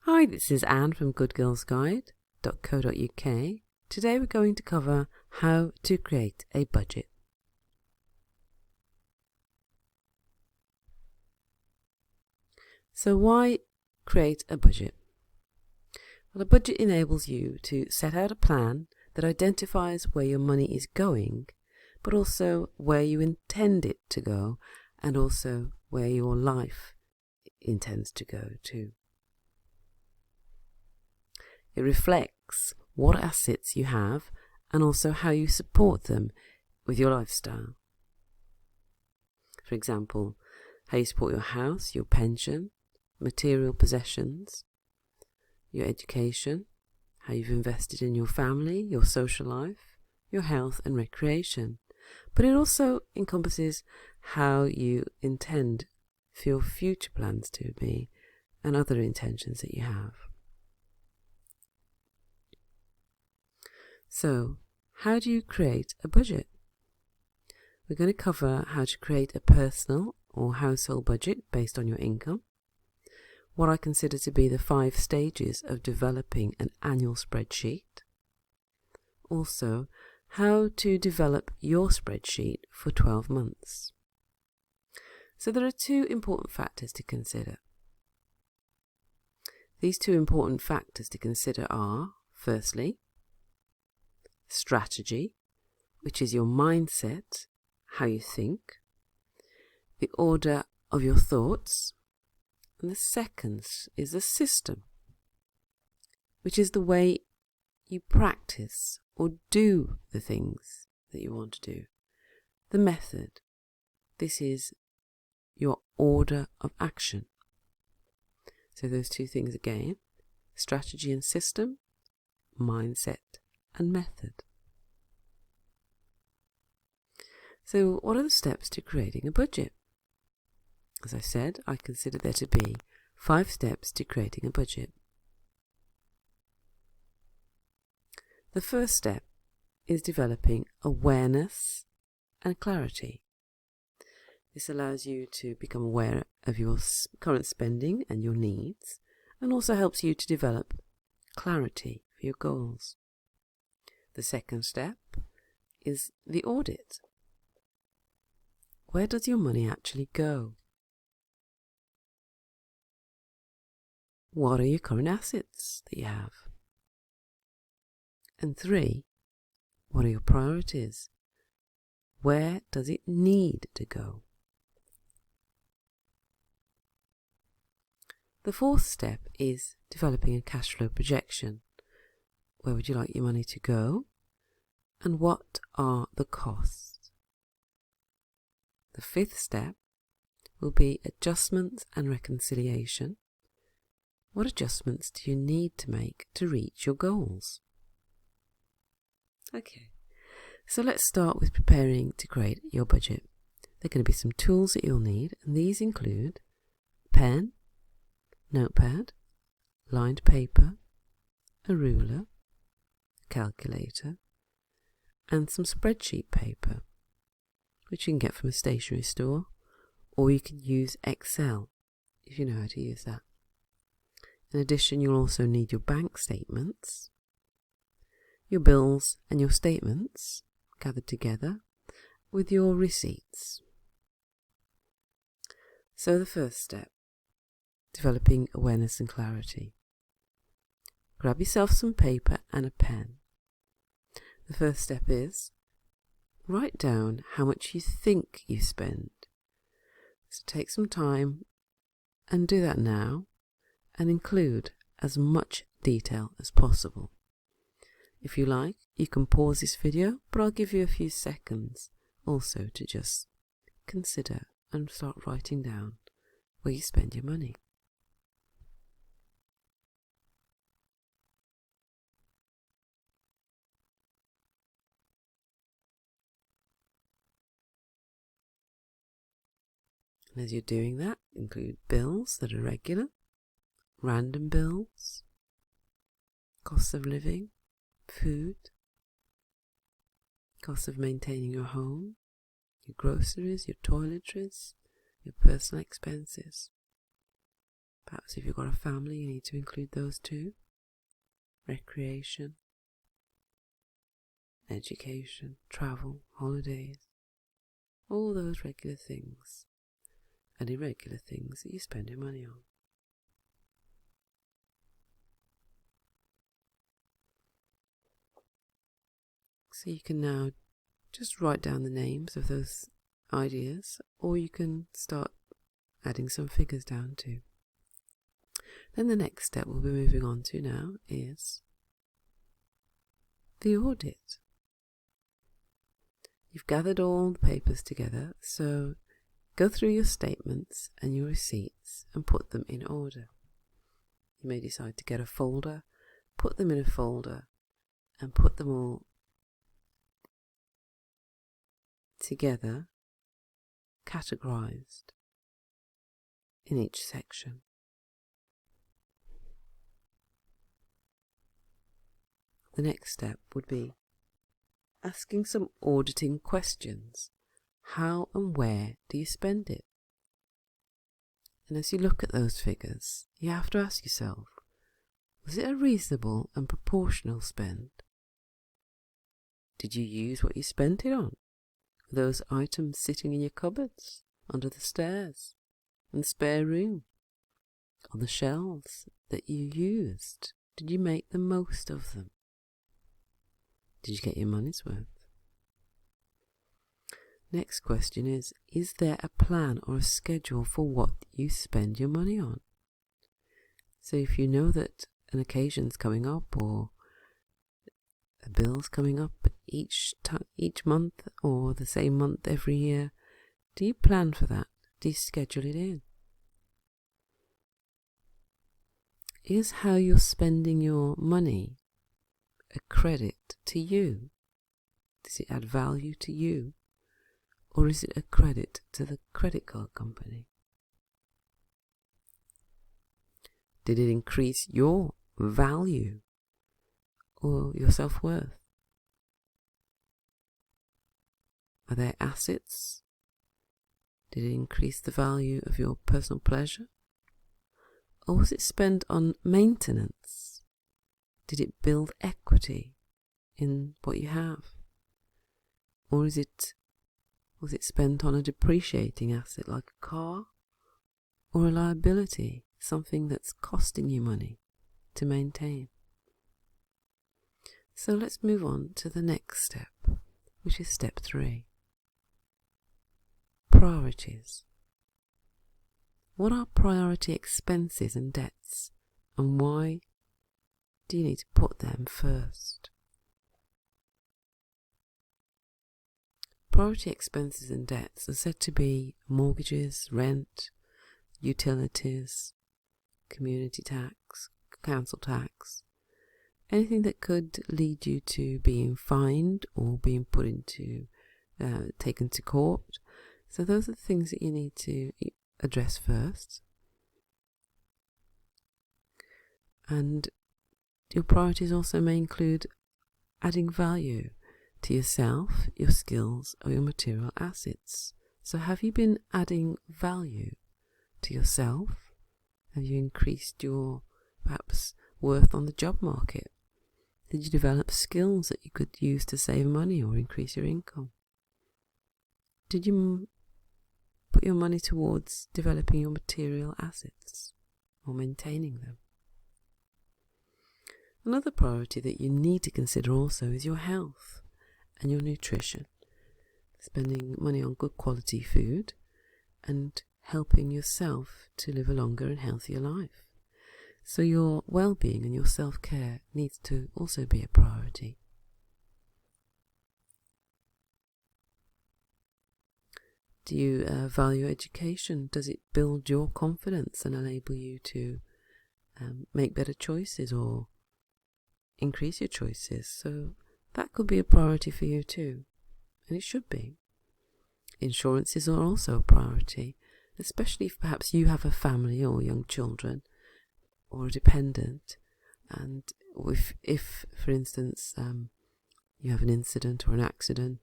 Hi, this is Anne from goodgirlsguide.co.uk. Today we're going to cover how to create a budget. So why create a budget? Well, a budget enables you to set out a plan that identifies where your money is going, but also where you intend it to go, and also where your life intends to go to. It reflects what assets you have and also how you support them with your lifestyle. For example, how you support your house, your pension, material possessions, your education, how you've invested in your family, your social life, your health and recreation. But it also encompasses how you intend for your future plans to be and other intentions that you have. So, how do you create a budget? We're going to cover how to create a personal or household budget based on your income, what I consider to be the 5 stages of developing an annual spreadsheet, also how to develop your spreadsheet for 12 months. So there are 2 important factors to consider. These 2 important factors to consider are, firstly, strategy, which is your mindset, how you think, the order of your thoughts, and the second is the system, which is the way you practice or do the things that you want to do. The method, this is your order of action. So those 2 things again, strategy and system, mindset and method. So what are the steps to creating a budget? As I said, I consider there to be 5 steps to creating a budget. The first step is developing awareness and clarity. This allows you to become aware of your current spending and your needs, and also helps you to develop clarity for your goals. The second step is the audit. Where does your money actually go? What are your current assets that you have? And 3, what are your priorities? Where does it need to go? The fourth step is developing a cash flow projection. Where would you like your money to go? And what are the costs? The 5th step will be adjustments and reconciliation. What adjustments do you need to make to reach your goals? Okay, so let's start with preparing to create your budget. There are going to be some tools that you'll need, and these include pen, notepad, lined paper, a ruler, a calculator, and some spreadsheet paper, which you can get from a stationery store, or you can use Excel if you know how to use that. In addition, you'll also need your bank statements, your bills and your statements gathered together with your receipts. So the first step, developing awareness and clarity. Grab yourself some paper and a pen. The first step is write down how much you think you spend. So take some time and do that now, and include as much detail as possible. If you like, you can pause this video, but I'll give you a few seconds also to just consider and start writing down where you spend your money. And as you're doing that, include bills that are regular, random bills, costs of living, food, costs of maintaining your home, your groceries, your toiletries, your personal expenses. Perhaps if you've got a family, you need to include those too. Recreation, education, travel, holidays, all those regular things and irregular things that you spend your money on. So you can now just write down the names of those ideas, or you can start adding some figures down too. Then the next step we'll be moving on to now is the audit. You've gathered all the papers together, so go through your statements and your receipts and put them in order. You may decide to get a folder, put them in a folder, and put them all together, categorized in each section. The next step would be asking some auditing questions. How and where do you spend it? And as you look at those figures, you have to ask yourself, was it a reasonable and proportional spend? Did you use what you spent it on? Were those items sitting in your cupboards, under the stairs, in the spare room, on the shelves that you used? Did you make the most of them? Did you get your money's worth? Next question is there a plan or a schedule for what you spend your money on? So if you know that an occasion's coming up or a bill's coming up each month or the same month every year, do you plan for that? Do you schedule it in? Is how you're spending your money a credit to you? Does it add value to you? Or is it a credit to the credit card company? Did it increase your value or your self-worth? Are there assets? Did it increase the value of your personal pleasure? Or was it spent on maintenance? Did it build equity in what you have? Or was it spent on a depreciating asset like a car? Or a liability, something that's costing you money to maintain? So let's move on to the next step, which is step 3. Priorities. What are priority expenses and debts, and why do you need to put them first? Priority expenses and debts are said to be mortgages, rent, utilities, community tax, council tax, anything that could lead you to being fined or being put into, taken to court. So those are the things that you need to address first. And your priorities also may include adding value to yourself, your skills, or your material assets. So have you been adding value to yourself? Have you increased your, perhaps, worth on the job market? Did you develop skills that you could use to save money or increase your income? Did you put your money towards developing your material assets or maintaining them? Another priority that you need to consider also is your health and your nutrition. Spending money on good quality food and helping yourself to live a longer and healthier life. So your well-being and your self-care needs to also be a priority. Do you value education? Does it build your confidence and enable you to make better choices or increase your choices? So that could be a priority for you too, and it should be. Insurances are also a priority, especially if perhaps you have a family or young children or a dependent, and if for instance, you have an incident or an accident,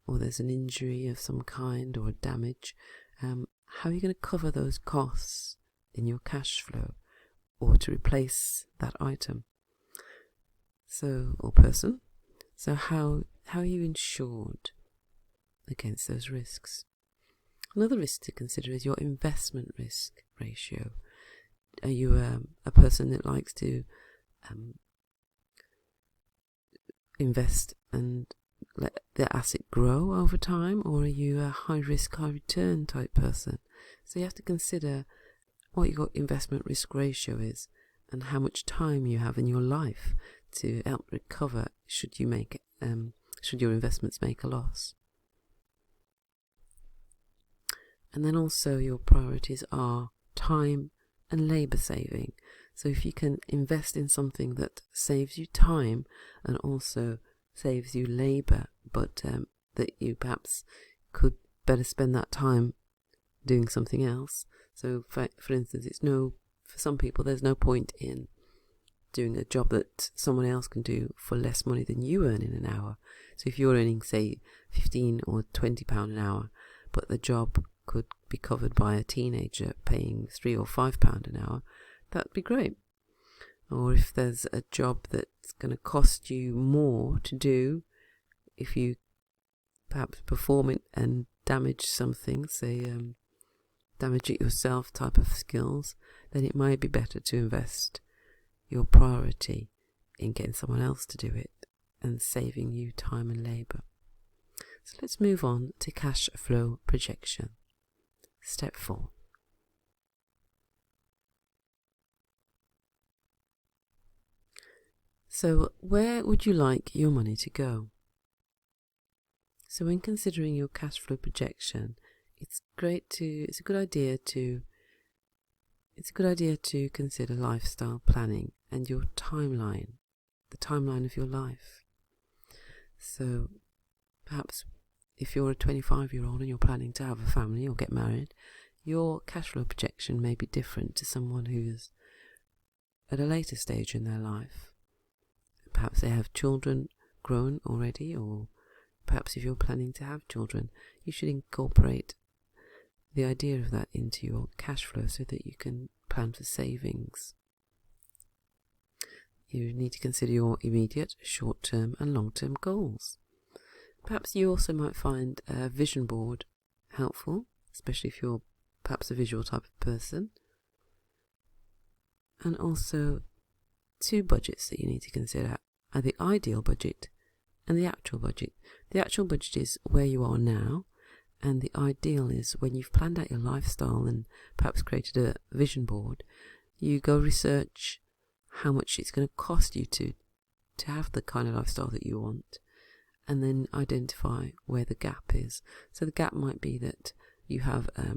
or there's an injury of some kind or a damage, how are you going to cover those costs in your cash flow or to replace that item. So, or person. So how are you insured against those risks? Another risk to consider is your investment risk ratio. Are you a person that likes to invest and let the asset grow over time, or are you a high risk, high return type person? So you have to consider what your investment risk ratio is and how much time you have in your life to help recover should your investments make a loss. And then also your priorities are time and labour saving. So if you can invest in something that saves you time and also saves you labour, but that you perhaps could better spend that time doing something else. So for instance, for some people there's no point in doing a job that someone else can do for less money than you earn in an hour. So if you're earning, say, £15 or £20 an hour, but the job could be covered by a teenager paying £3 or £5 an hour, that'd be great. Or if there's a job that's going to cost you more to do, if you perhaps perform it and damage something, say damage it yourself type of skills, then it might be better to invest your priority in getting someone else to do it and saving you time and labour. So let's move on to cash flow projection. Step 4. So where would you like your money to go? So when considering your cash flow projection, it's a good idea to consider lifestyle planning and your timeline, the timeline of your life. So perhaps if you're a 25-year-old and you're planning to have a family or get married, your cash flow projection may be different to someone who's at a later stage in their life. Perhaps they have children grown already, or perhaps if you're planning to have children, you should incorporate the idea of that into your cash flow so that you can plan for savings. You need to consider your immediate, short-term and long-term goals. Perhaps you also might find a vision board helpful, especially if you're perhaps a visual type of person. And also 2 budgets that you need to consider are the ideal budget and the actual budget. The actual budget is where you are now, and the ideal is when you've planned out your lifestyle and perhaps created a vision board, you go research how much it's going to cost you to have the kind of lifestyle that you want, and then identify where the gap is. So the gap might be that you have a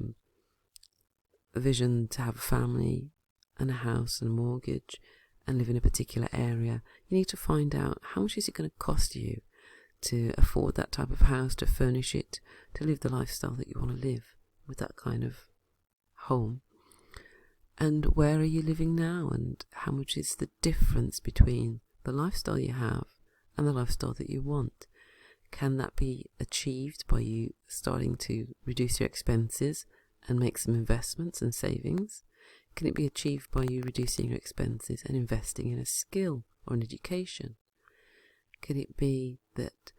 vision to have a family and a house and a mortgage and live in a particular area. You need to find out how much is it going to cost you to afford that type of house, to furnish it, to live the lifestyle that you want to live with that kind of home. And where are you living now, and how much is the difference between the lifestyle you have and the lifestyle that you want? Can that be achieved by you starting to reduce your expenses and make some investments and savings? Can it be achieved by you reducing your expenses and investing in a skill or an education? Can it be that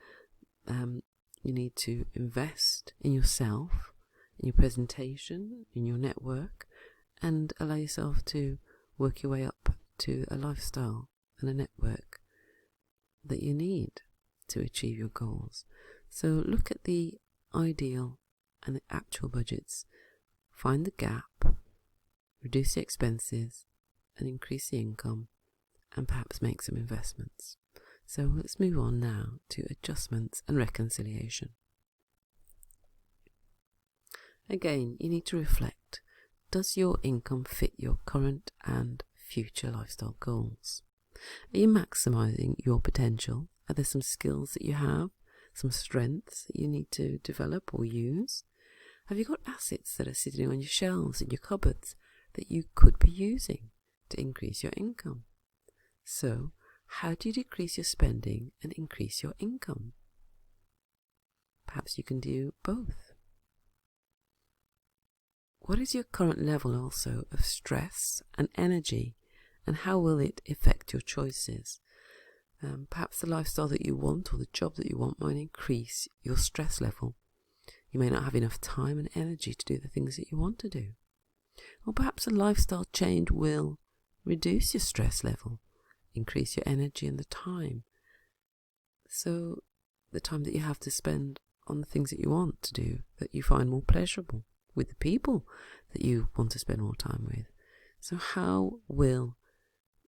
you need to invest in yourself, in your presentation, in your network, and allow yourself to work your way up to a lifestyle and a network that you need to achieve your goals? So look at the ideal and the actual budgets, find the gap, reduce the expenses and increase the income, and perhaps make some investments. So let's move on now to adjustments and reconciliation. Again, you need to reflect. Does your income fit your current and future lifestyle goals? Are you maximising your potential? Are there some skills that you have, some strengths that you need to develop or use? Have you got assets that are sitting on your shelves in your cupboards that you could be using to increase your income? So, how do you decrease your spending and increase your income? Perhaps you can do both. what is your current level also of stress and energy, and how will it affect your choices? Perhaps the lifestyle that you want or the job that you want might increase your stress level. You may not have enough time and energy to do the things that you want to do. Or perhaps a lifestyle change will reduce your stress level, increase your energy and the time. So the time that you have to spend on the things that you want to do, that you find more pleasurable, with the people that you want to spend more time with. So how will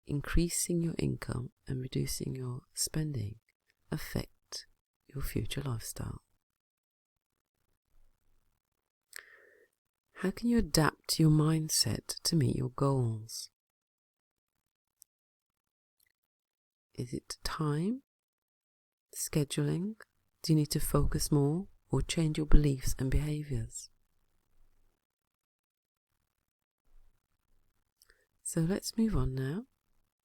increasing your income and reducing your spending affect your future lifestyle? How can you adapt your mindset to meet your goals? Is it time? Scheduling? Do you need to focus more or change your beliefs and behaviors? So let's move on now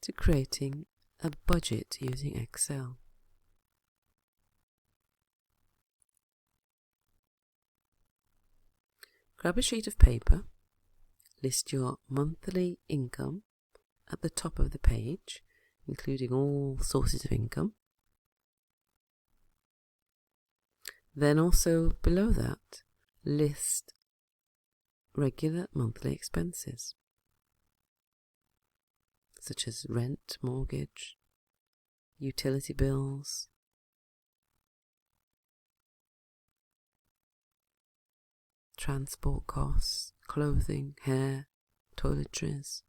to creating a budget using Excel. Grab a sheet of paper, list your monthly income at the top of the page, including all sources of income. Then also below that, list regular monthly expenses, such as rent, mortgage, utility bills, transport costs, clothing, hair, toiletries,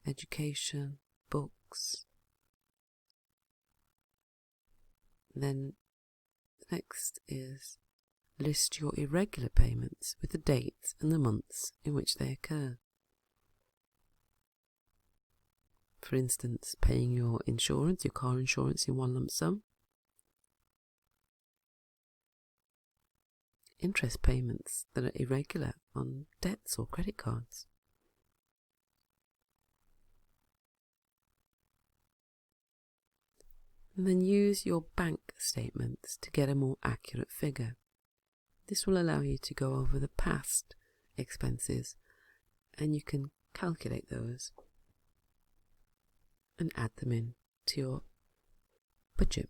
education, books. Then next is list your irregular payments with the dates and the months in which they occur. For instance, paying your insurance, your car insurance in one lump sum. Interest payments that are irregular on debts or credit cards. And then use your bank statements to get a more accurate figure. This will allow you to go over the past expenses, and you can calculate those and add them in to your budget.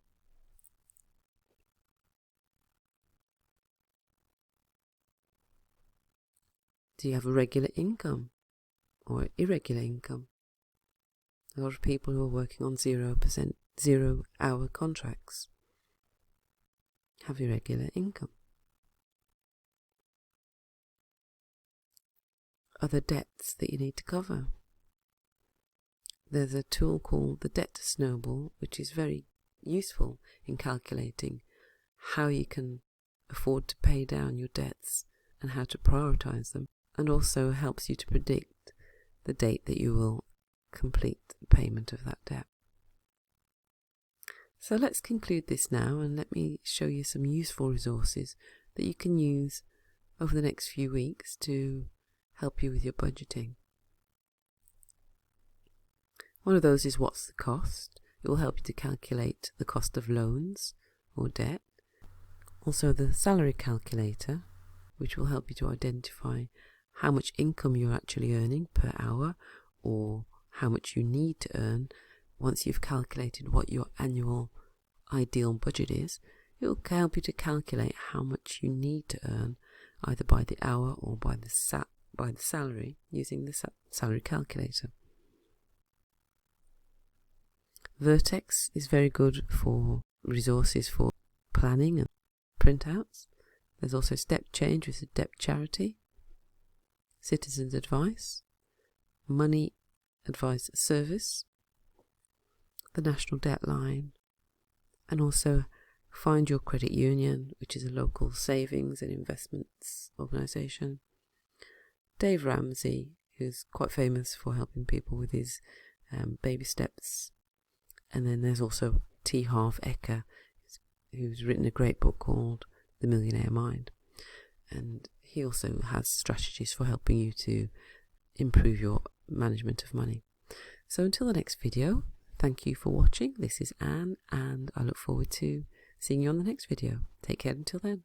Do you have a regular income or irregular income? A lot of people who are working on 0-hour contracts have irregular income. Other debts that you need to cover. There's a tool called the Debt Snowball, which is very useful in calculating how you can afford to pay down your debts and how to prioritize them, and also helps you to predict the date that you will complete the payment of that debt. So let's conclude this now, and let me show you some useful resources that you can use over the next few weeks to help you with your budgeting. One of those is What's the Cost? It will help you to calculate the cost of loans or debt. Also the Salary Calculator, which will help you to identify how much income you're actually earning per hour, or how much you need to earn once you've calculated what your annual ideal budget is. It will help you to calculate how much you need to earn, either by the hour or by the salary, using the Salary Calculator. Vertex is very good for resources for planning and printouts. There's also Step Change, which is a debt charity. Citizens Advice, Money Advice Service, the National Debt Line, and also Find Your Credit Union, which is a local savings and investments organisation. Dave Ramsey, who's quite famous for helping people with his baby steps. And then there's also T. Harv Eker, who's written a great book called The Millionaire Mind. And he also has strategies for helping you to improve your management of money. So until the next video, thank you for watching. This is Anne, and I look forward to seeing you on the next video. Take care until then.